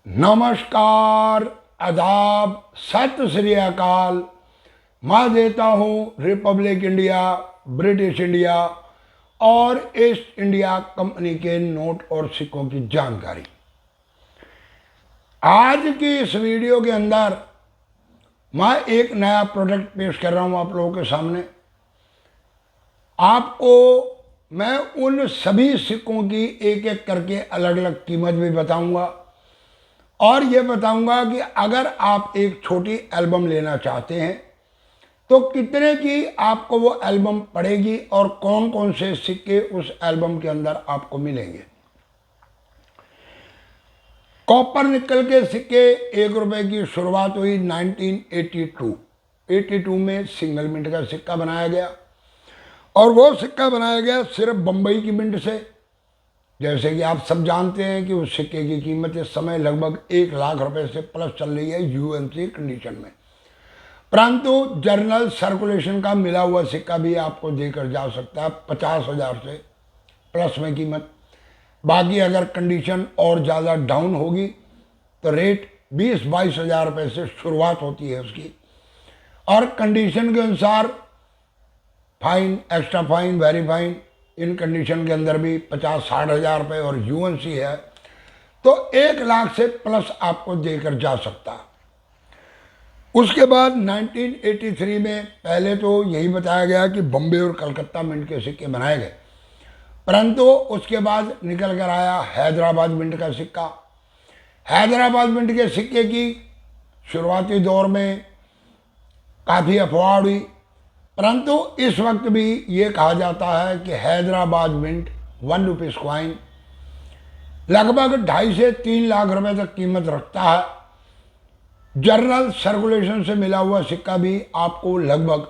नमस्कार, आदाब, सत श्री अकाल। मैं देता हूँ रिपब्लिक इंडिया, ब्रिटिश इंडिया और ईस्ट इंडिया कंपनी के नोट और सिक्कों की जानकारी। आज की इस वीडियो के अंदर मैं एक नया प्रोडक्ट पेश कर रहा हूँ आप लोगों के सामने। आपको मैं उन सभी सिक्कों की एक एक करके अलग अलग कीमत भी बताऊंगा और ये बताऊंगा कि अगर आप एक छोटी एल्बम लेना चाहते हैं तो कितने की आपको वो एल्बम पड़ेगी और कौन कौन से सिक्के उस एल्बम के अंदर आपको मिलेंगे। कॉपर निकल के सिक्के ₹1 की शुरुआत हुई 1982 में सिंगल मिंट का सिक्का बनाया गया और वो सिक्का बनाया गया सिर्फ बम्बई की मिंट से। जैसे कि आप सब जानते हैं कि उस सिक्के की कीमत इस समय लगभग 1 लाख रुपए से प्लस चल रही है यूएनसी कंडीशन में, परंतु जर्नल सर्कुलेशन का मिला हुआ सिक्का भी आपको देकर जा सकता है 50,000 से प्लस में कीमत। बाकी अगर कंडीशन और ज़्यादा डाउन होगी तो रेट 20-22 हज़ार रुपये से शुरुआत होती है उसकी, और कंडीशन के अनुसार fine, extra fine, very fine, इन कंडीशन के अंदर भी 50-60 हज़ार रुपये और यूएनसी है तो 1 लाख से प्लस आपको देकर जा सकता। उसके बाद 1983 में पहले तो यही बताया गया कि बम्बे और कलकत्ता मिंट के सिक्के बनाए गए, परंतु उसके बाद निकल कर आया हैदराबाद मिंट का सिक्का। हैदराबाद मिंट के सिक्के की शुरुआती दौर में काफ़ी अफवाह हुई, परंतु इस वक्त भी ये कहा जाता है कि हैदराबाद मिंट 1 रुपीज़ कॉइन लगभग 2.5 से 3 लाख रुपए तक कीमत रखता है। जर्नल सर्कुलेशन से मिला हुआ सिक्का भी आपको लगभग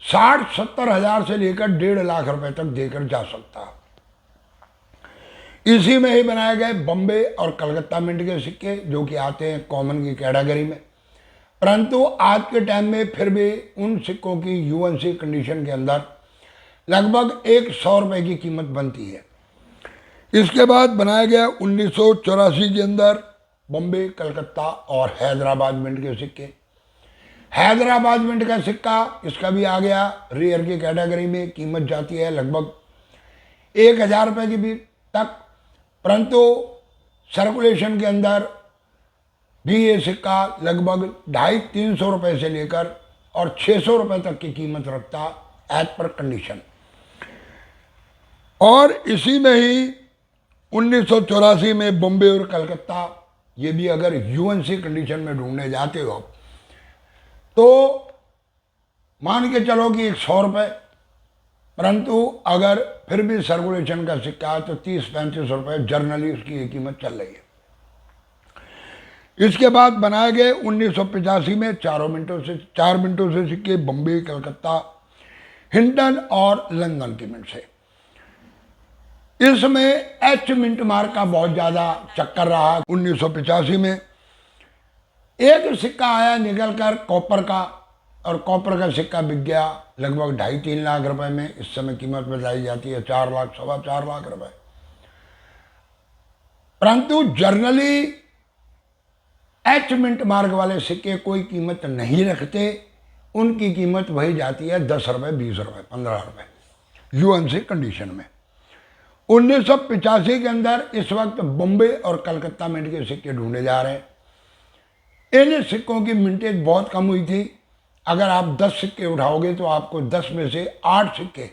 60-70 हज़ार से लेकर 1.5 लाख रुपए तक देकर जा सकता है। इसी में ही बनाए गए बम्बे और कलकत्ता मिंट के सिक्के जो कि आते हैं कॉमन की कैटेगरी में, परंतु आज के टाइम में फिर भी उन सिक्कों की यूएनसी कंडीशन के अंदर लगभग 100 रुपये की कीमत बनती है। इसके बाद बनाया गया 1984 के अंदर बम्बे, कलकत्ता और हैदराबाद मिंट के सिक्के। हैदराबाद मिंट का सिक्का इसका भी आ गया रेयर की कैटेगरी में, कीमत जाती है लगभग 1,000 रुपये की भी तक, परंतु सर्कुलेशन के अंदर भी ये सिक्का लगभग 250-300 रुपये से लेकर और 600 रुपये तक की कीमत रखता एज पर कंडीशन। और इसी में ही 1984 में बम्बे और कलकत्ता, ये भी अगर यूएनसी कंडीशन में ढूंढने जाते हो तो मान के चलो कि 100 रुपये, परंतु अगर फिर भी सर्कुलेशन का सिक्का है तो 30-35 रुपये जर्नली उसकी कीमत चल रही है। इसके बाद बनाए गए 1985 में 4 मिनटों से सिक्के बम्बे, कलकत्ता, हिंडन और लंदन की मिंट से। इसमें एच मिंट मार्क का बहुत ज़्यादा चक्कर रहा। 1985 में एक सिक्का आया निकल कर कॉपर का, और कॉपर का सिक्का बिक गया लगभग 2.5-3 लाख रुपए में। इस समय कीमत बताई जाती है 4 लाख, 4.25 लाख रुपए, परंतु जर्नली एच मिंट मार्क वाले सिक्के कोई कीमत नहीं रखते, उनकी कीमत वही जाती है 10 रुपये, 20 रुपये, 15 रुपये यूएनसी कंडीशन में। 1985 के अंदर इस वक्त बम्बे और कलकत्ता मिंट के सिक्के ढूंढे जा रहे हैं। इन सिक्कों की मिंटेज बहुत कम हुई थी। अगर आप 10 सिक्के उठाओगे तो आपको 10 में से 8 सिक्के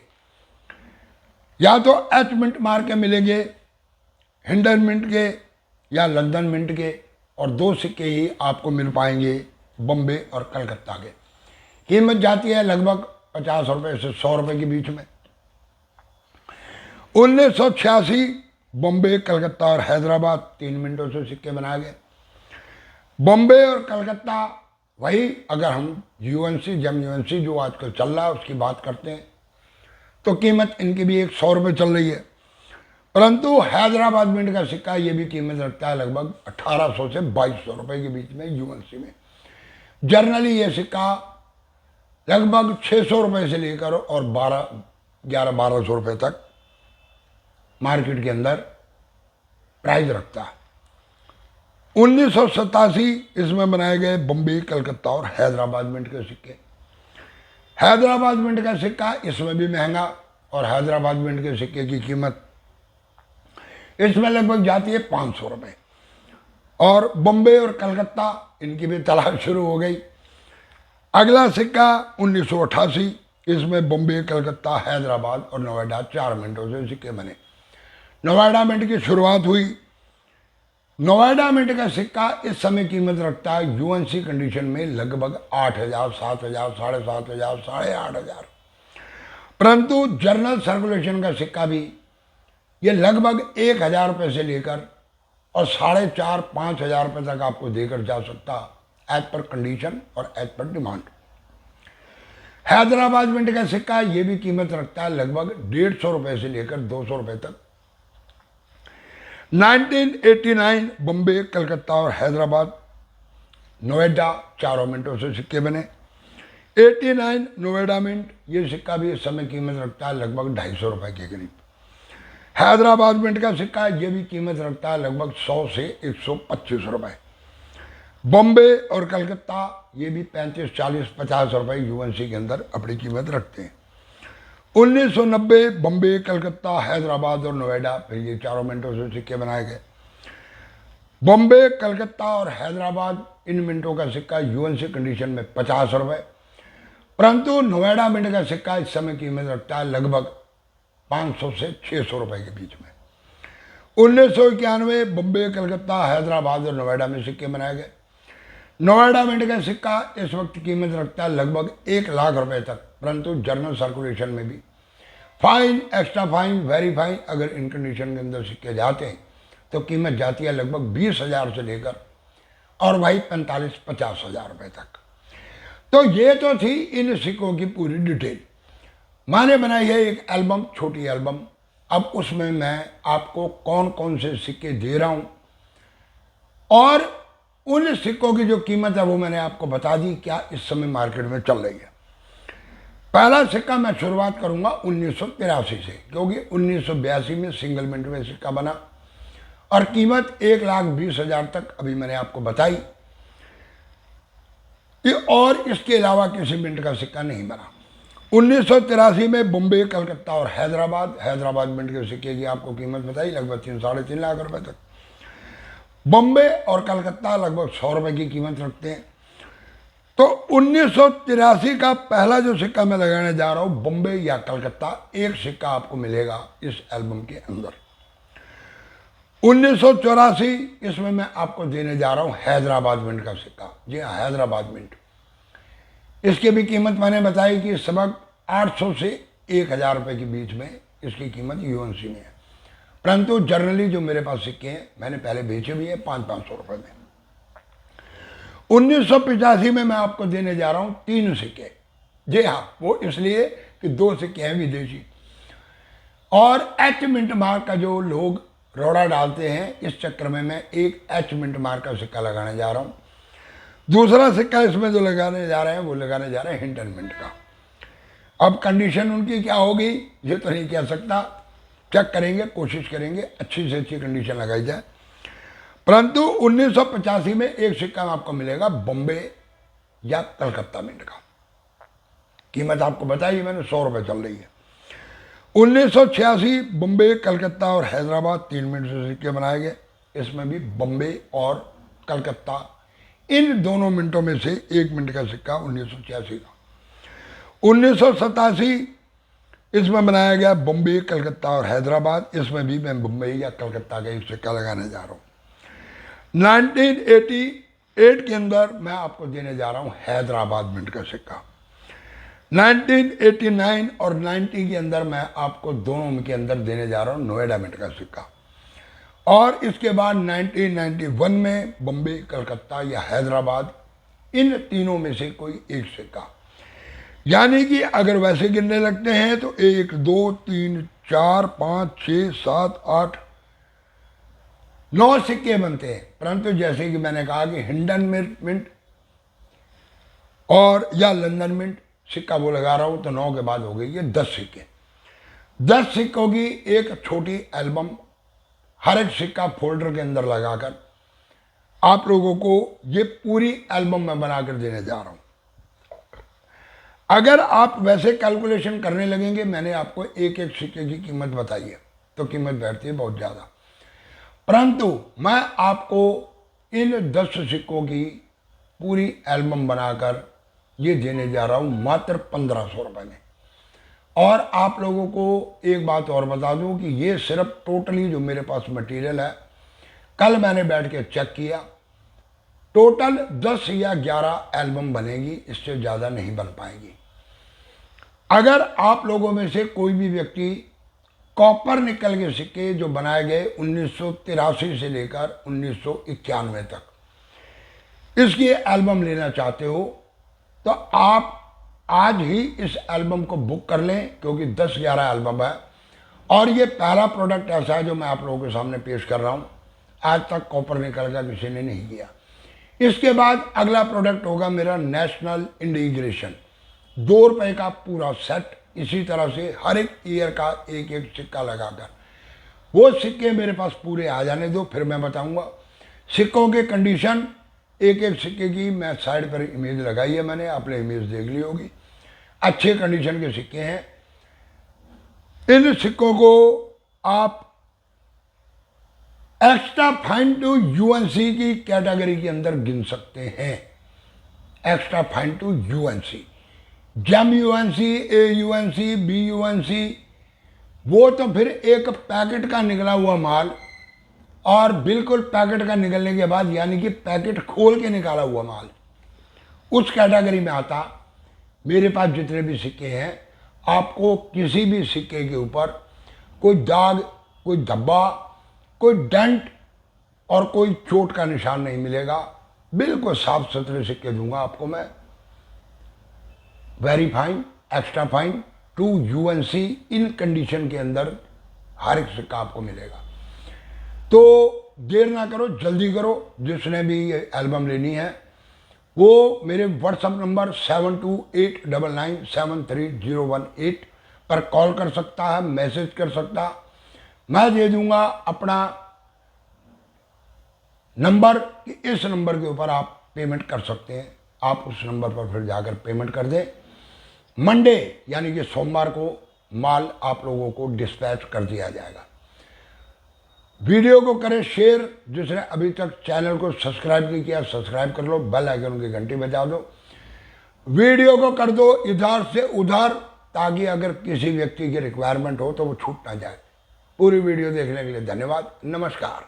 या तो एच मिंट मार्क के मिलेंगे, हिंडन मिंट के या लंदन मिंट के, और 2 सिक्के ही आपको मिल पाएंगे बम्बे और कलकत्ता के। कीमत जाती है लगभग 50 रुपये से 100 रुपये के बीच में। 1986 बम्बे, कलकत्ता और हैदराबाद 3 मिनटों से सिक्के बनाए गए। बम्बे और कलकत्ता वही, अगर हम यूएनसी, जम यूएनसी जो आजकल चल रहा है उसकी बात करते हैं तो कीमत इनकी भी 100 रुपये चल रही है, परंतु हैदराबाद मिंट का सिक्का ये भी कीमत रखता है लगभग 1800 से 2200 रुपये के बीच में यूएनसी में। जर्नली ये सिक्का लगभग 600 रुपये से लेकर और 1100-1200 रुपये तक मार्केट के अंदर प्राइस रखता है। 1987 इसमें बनाए गए बम्बई, कलकत्ता और हैदराबाद मिंट के सिक्के। हैदराबाद मिंट का सिक्का इसमें भी महंगा, और हैदराबाद मिंट के सिक्के की कीमत इसमें लगभग जाती है 500 रुपये। और बम्बई और कलकत्ता इनकी भी तलाश शुरू हो गई। अगला सिक्का 1988, इसमें बम्बई, कलकत्ता, हैदराबाद और नोएडा 4 मिनटों से सिक्के बने। नोएडा मिंट की शुरुआत हुई। नोएडा मिंट का सिक्का इस समय कीमत रखता है यूएनसी कंडीशन में लगभग 8,000, 7,000, 7,500, 8,500। परंतु जर्नल सर्कुलेशन का सिक्का भी ये लगभग 1,000 रुपये से लेकर और 4,500-5,000 रुपये तक आपको देकर जा सकता, एज पर कंडीशन और as per demand. Hyderabad mint का सिक्का ये भी कीमत रखता है लगभग 150 रुपये से लेकर 200 रुपये तक। 1989 बम्बई, कलकत्ता और हैदराबाद, नोएडा 4 मिनटों से सिक्के बने। 89 नोएडा मिंट, ये सिक्का भी इस समय कीमत रखता है लगभग 250 रुपये के करीब। हैदराबाद मिंट का सिक्का ये भी कीमत रखता है लगभग 100 से 125 रुपये। बॉम्बे और कलकत्ता ये भी 35, 40, 50 रुपये यूएनसी के अंदर अपनी कीमत रखते हैं। 1990 बॉम्बे, कलकत्ता, हैदराबाद और नोएडा, फिर ये 4 मिनटों से सिक्के बनाए गए। बॉम्बे, कलकत्ता और हैदराबाद इन मिनटों का सिक्का यूएनसी कंडीशन में 50 रुपये, परंतु नोएडा मिंट का सिक्का इस समय कीमत रखता है लगभग 500 से 600 रुपये के बीच में। 1991 बम्बई, कलकत्ता, हैदराबाद और नोएडा में सिक्के बनाए गए। नोएडा मिंट का सिक्का इस वक्त कीमत रखता है लगभग 1 लाख रुपए तक, परंतु जर्नल सर्कुलेशन में भी fine, extra fine, very fine अगर इन कंडीशन के अंदर सिक्के जाते हैं तो कीमत जाती है लगभग 20,000 से लेकर और भाई 45-50 हज़ार रुपये तक। तो ये तो थी इन सिक्कों की पूरी डिटेल। मैंने बनाई है एक एल्बम, छोटी एल्बम। अब उसमें मैं आपको कौन कौन से सिक्के दे रहा हूँ और उन सिक्कों की जो कीमत है वो मैंने आपको बता दी क्या इस समय मार्केट में चल रही है। पहला सिक्का मैं शुरुआत करूंगा 1983 से, क्योंकि 1982 में सिंगल मिनट में सिक्का बना और कीमत 1,20,000 तक अभी मैंने आपको बताई। और इसके अलावा किसी मिनट का सिक्का नहीं बना। 1983 में बम्बई, कलकत्ता और हैदराबाद मिंट के सिक्के की आपको कीमत बताई लगभग 3-3.5 लाख रुपए तक। बम्बई और कलकत्ता लगभग 100 रुपए की कीमत रखते हैं। तो 1983 का पहला जो सिक्का मैं लगाने जा रहा हूं बम्बई या कलकत्ता, एक सिक्का आपको मिलेगा इस एल्बम के अंदर। 1984 इसमें मैं आपको देने जा रहा हूं हैदराबाद मिंट का सिक्का। जी हाँ, हैदराबाद मिंट। इसकी भी कीमत मैंने बताई कि सबक 800 से 1,000 रुपये के बीच में इसकी कीमत यूएनसी में है, परंतु जनरली जो मेरे पास सिक्के हैं मैंने पहले बेचे भी हैं 500-500 रुपये में। 1985 में मैं आपको देने जा रहा हूं 3 सिक्के। जी हाँ, वो इसलिए कि 2 सिक्के हैं विदेशी और एच मिंट मार्क का जो लोग रोड़ा डालते हैं, इस चक्कर में मैं एक एच मिंट मार्क का सिक्का लगाने जा रहा हूं। दूसरा सिक्का इसमें जो लगाने जा रहे हैं वो लगाने जा रहे हैं हिंटन मिंट का। अब कंडीशन उनकी क्या होगी ये तो नहीं कह सकता, चेक करेंगे, कोशिश करेंगे अच्छी से अच्छी कंडीशन लगाई जाए। परंतु 1985 में एक सिक्का आपको मिलेगा बॉम्बे या कलकत्ता मिंट का। कीमत आपको बताई मैंने 100 रुपये चल रही है। 1986 बॉम्बे, कलकत्ता और हैदराबाद 3 मिनट से सिक्के बनाए गए। इसमें भी बॉम्बे और कलकत्ता इन दोनों मिनटों में से 1 मिनट का सिक्का 1986 का। 1987 इसमें बनाया गया बॉम्बे, कलकत्ता और हैदराबाद। इसमें भी मैं बम्बई या कलकत्ता का एक सिक्का लगाने जा रहा हूँ। 1988 के अंदर मैं आपको देने जा रहा हूँ हैदराबाद मिंट का सिक्का। 1989 और 90 के अंदर मैं आपको दोनों के अंदर देने जा रहा हूँ नोएडा मिंट का सिक्का। और इसके बाद 1991 में बम्बई, कलकत्ता या हैदराबाद, इन तीनों में से कोई एक सिक्का। यानी कि अगर वैसे गिनने लगते हैं तो 1, 2, 3, 4, 5, 6, 7, 8, 9 सिक्के बनते हैं। परंतु जैसे कि मैंने कहा कि हिंडन मिंट और या लंदन मिंट सिक्का वो लगा रहा हूँ तो 9 के बाद हो गई ये 10 सिक्के। 10 सिक्कों की एक छोटी एल्बम हर एक सिक्का फोल्डर के अंदर लगाकर आप लोगों को ये पूरी एल्बम मैं बनाकर देने जा रहा हूँ। अगर आप वैसे कैलकुलेशन करने लगेंगे, मैंने आपको एक एक सिक्के की कीमत बताई है, तो कीमत बैठती है बहुत ज़्यादा, परंतु मैं आपको इन 10 सिक्कों की पूरी एल्बम बनाकर ये देने जा रहा हूँ मात्र 1500 रुपये में। और आप लोगों को एक बात और बता दूं कि ये सिर्फ टोटली जो मेरे पास मटेरियल है, कल मैंने बैठ के चेक किया, टोटल 10 या 11 एल्बम बनेगी, इससे ज़्यादा नहीं बन पाएगी। अगर आप लोगों में से कोई भी व्यक्ति कॉपर निकल के सिक्के जो बनाए गए 1983 से लेकर 1991 तक इसकी एल्बम लेना चाहते हो, तो आप आज ही इस एल्बम को बुक कर लें, क्योंकि 10-11 एल्बम है। और ये पहला प्रोडक्ट ऐसा है जो मैं आप लोगों के सामने पेश कर रहा हूँ, आज तक कॉपर निकल का किसी ने नहीं किया। इसके बाद अगला प्रोडक्ट होगा मेरा नेशनल इंटीग्रेशन, 2 रुपये का पूरा सेट, इसी तरह से हर एक ईयर का एक एक सिक्का लगाकर। वो सिक्के मेरे पास पूरे आ जाने दो, फिर मैं बताऊंगा सिक्कों के कंडीशन। एक एक सिक्के की मैं साइड पर इमेज लगाई है मैंने, आपने इमेज देख ली होगी, अच्छे कंडीशन के सिक्के हैं। इन सिक्कों को आप एक्स्ट्रा फाइन टू यूएनसी की कैटेगरी के अंदर गिन सकते हैं। Extra fine to UNC, gem UNC, A UNC, B UNC, वो तो फिर एक पैकेट का निकला हुआ माल, और बिल्कुल पैकेट का निकलने के बाद यानी कि पैकेट खोल के निकाला हुआ माल, उस कैटेगरी में आता। मेरे पास जितने भी सिक्के हैं, आपको किसी भी सिक्के के ऊपर कोई दाग, कोई धब्बा, कोई डेंट और कोई चोट का निशान नहीं मिलेगा। बिल्कुल साफ सुथरे सिक्के दूंगा आपको मैं। Very fine, extra fine to UNC इन कंडीशन के अंदर हर एक सिक्का आपको मिलेगा। तो देर ना करो, जल्दी करो। जिसने भी ये एल्बम लेनी है वो मेरे व्हाट्सएप नंबर 7289973018 पर कॉल कर सकता है, मैसेज कर सकता। मैं दे दूंगा अपना नंबर कि इस नंबर के ऊपर आप पेमेंट कर सकते हैं। आप उस नंबर पर फिर जाकर पेमेंट कर दें। मंडे यानी कि सोमवार को माल आप लोगों को डिस्पैच कर दिया जाएगा। वीडियो को करें शेयर। जिसने अभी तक चैनल को सब्सक्राइब नहीं किया, सब्सक्राइब कर लो, बेल आइकन की घंटी बजा दो, वीडियो को कर दो इधर से उधर, ताकि अगर किसी व्यक्ति की रिक्वायरमेंट हो तो वो छूट ना जाए। पूरी वीडियो देखने के लिए धन्यवाद। नमस्कार।